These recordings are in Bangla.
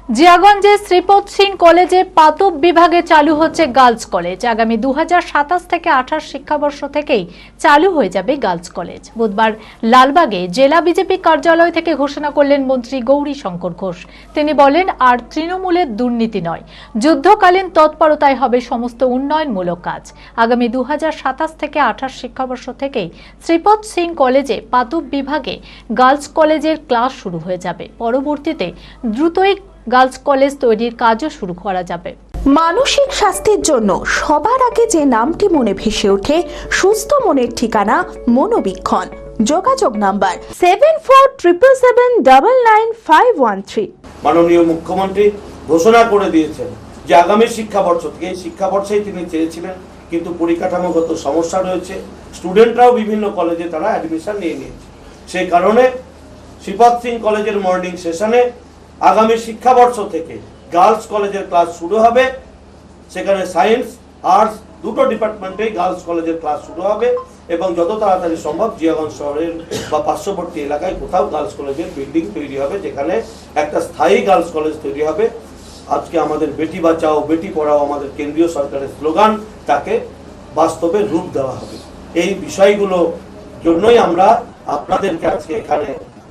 জিয়াগঞ্জে শ্রীপদ সিং কলেজে পাতব বিভাগে চালু হচ্ছে গার্লস কলেজ। আগামী 2027 থেকে 28 শিক্ষাবর্ষ থেকেই চালু হয়ে যাবে গার্লস কলেজ। বুধবার লালবাগে জেলা বিজেপি কার্যালয় থেকে ঘোষণা করলেন মন্ত্রী গৌরী শঙ্কর ঘোষ। তিনি বলেন, আর তৃণমূলের দুর্নীতি নয়, যুদ্ধকালীন তৎপরতায় হবে সমস্ত উন্নয়নমূলক কাজ। আগামী 2027 থেকে 28 শিক্ষাবর্ষ থেকেই শ্রীপদ সিং কলেজে পাতব বিভাগে গার্লস কলেজের ক্লাস শুরু হয়ে যাবে। পরবর্তীতে দ্রুতই গার্লস কলেজ তৈরির কাজও শুরু করা যাবে। মানসিক স্বাস্থ্যের জন্য সবার আগে যে নামটি মনে ভেসে ওঠে, সুস্থ মনের ঠিকানা মনোবীক্ষণ। যোগাযোগ নাম্বার 7477799513। মাননীয় মুখ্যমন্ত্রী ঘোষণা করে দিয়েছেন যে আগামী শিক্ষাবর্ষ থেকে, এই শিক্ষাবর্ষেই তিনি চেয়েছিলেন, কিন্তু পরিকাঠামোগত সমস্যা রয়েছে, স্টুডেন্টরাও বিভিন্ন কলেজে তারা অ্যাডমিশন নিয়ে নিয়েছে। সেই কারণে শ্রীপদ সিং কলেজের মর্নিং সেশনে আগামী শিক্ষাবর্ষ থেকে গার্লস কলেজের ক্লাস শুরু হবে। সেখানে সায়েন্স, আর্টস দুটো ডিপার্টমেন্টেই গার্লস কলেজের ক্লাস শুরু হবে এবং যত তাড়াতাড়ি সম্ভব জিয়াগঞ্জ শহরের বা পার্শ্ববর্তী এলাকায় কোথাও গার্লস কলেজের বিল্ডিং তৈরি হবে, যেখানে একটা স্থায়ী গার্লস কলেজ তৈরি হবে। আজকে আমাদের বেটি বাঁচাও বেটি পড়াও আমাদের কেন্দ্রীয় সরকারের স্লোগান, তাকে বাস্তবে রূপ দেওয়া হবে। এই বিষয়গুলো জন্যই আমরা আপনাদেরকে আজকে এখানে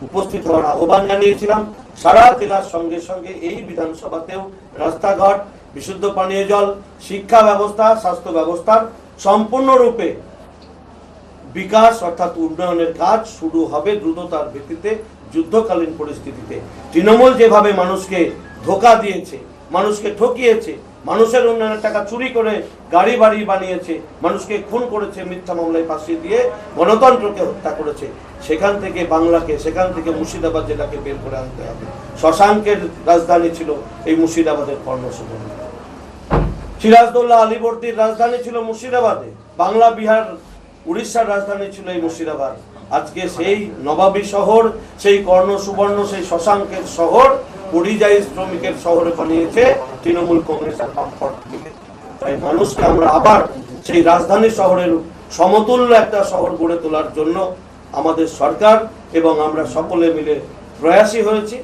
উপস্থিত হওয়ার আহ্বান জানিয়েছিলাম। সারা জেলার সঙ্গে সঙ্গে এই বিধানসভাতেও রাস্তাঘাট, বিশুদ্ধ পানীয় জল, শিক্ষা ব্যবস্থা, স্বাস্থ্য ব্যবস্থার সম্পূর্ণরূপে বিকাশ অর্থাৎ উন্নয়নের কাজ শুরু হবে দ্রুততার ভিত্তিতে। যুদ্ধকালীন পরিস্থিতিতে তৃণমূল যেভাবে মানুষকে ধোঁকা দিয়েছে, মানুষকে ঠকিয়েছে, মানুষের উন্নয়নের টাকা চুরি করে গাড়ি বাড়ি বানিয়েছে, মানুষকে খুন করেছে, মিথ্যা মামলায় ফাঁসিয়ে দিয়ে গণতন্ত্রকে হত্যা করেছে, সেখান থেকে বাংলাকে, সেখান থেকে মুর্শিদাবাদ জেলাকে বের করে আনতে হবে। শশাঙ্কের রাজধানী ছিল এই মুর্শিদাবাদের কর্ণসুবর্ণ, সিরাজদৌল্লা আলীবর্দীর রাজধানী ছিল মুর্শিদাবাদে, বাংলা, বিহার, উড়িষ্যার রাজধানী ছিল এই মুর্শিদাবাদ। আজকে সেই নবাবী শহর, সেই কর্ণসুবর্ণ, সেই শশাঙ্কের শহর পরিযায়ী শ্রমিকের শহরে বানিয়েছে তৃণমূল কংগ্রেস আর বামফ্রন্ট মিলে। তাই মানুষকে আমরা আবার সেই রাজধানী শহরের সমতুল্য একটা শহর গড়ে তোলার জন্য আমাদের সরকার এবং আমরা সকলে মিলে প্রয়াসী হয়েছি।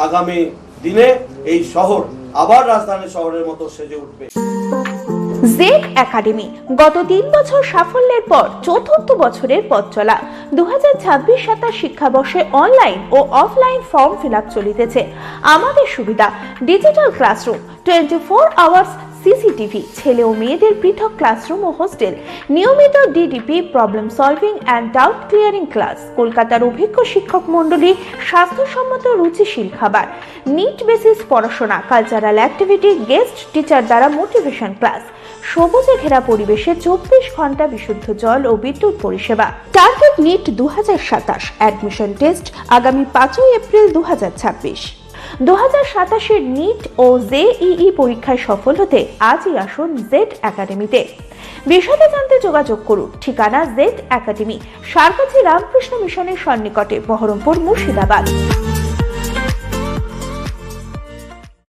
আগামী দিনে এই শহর আবার রাজধানী শহরের মতো সেজে উঠবে। জেড একাডেমি গত 3 বছর সাফল্যের পর চতুর্থ বছরের পথ চলা। 2026-27 শিক্ষাবর্ষে অনলাইন ও অফলাইন ফর্ম ফিল আপ চলিতেছে। আমাদের সুবিধা ডিজিটাল ক্লাসরুম, 24 আওয়ার্স সিসিটিভি, ছেলে ও মেয়েদের পৃথক ক্লাসরুম ও হোস্টেল, নিয়মিত DDP, problem solving and doubt clearing class, কলকাতার অভিজ্ঞ শিক্ষক মন্ডলী, স্বাস্থ্যসম্মত রুচিশীল খাবার, নিট বেসিস পড়াশোনা, কালচারাল অ্যাক্টিভিটি, গেস্ট টিচার দ্বারা মোটিভেশন ক্লাস, সবুজে ঘেরা পরিবেশে 24 ঘন্টা বিশুদ্ধ জল ও বিদ্যুৎ পরিষেবা। টার্গেট নিট 2027, অ্যাডমিশন টেস্ট আগামী 5 এপ্রিল 2026। 2027-এর নিট ও জেইই পরীক্ষায় সফল হতে আজই আসুন জেড একাডেমিতে। বিশদে জানতে যোগাযোগ করুন। ঠিকানা জেড একাডেমি, সারকাছি রামকৃষ্ণ মিশনের সন্নিকটে, বহরমপুর, মুর্শিদাবাদ।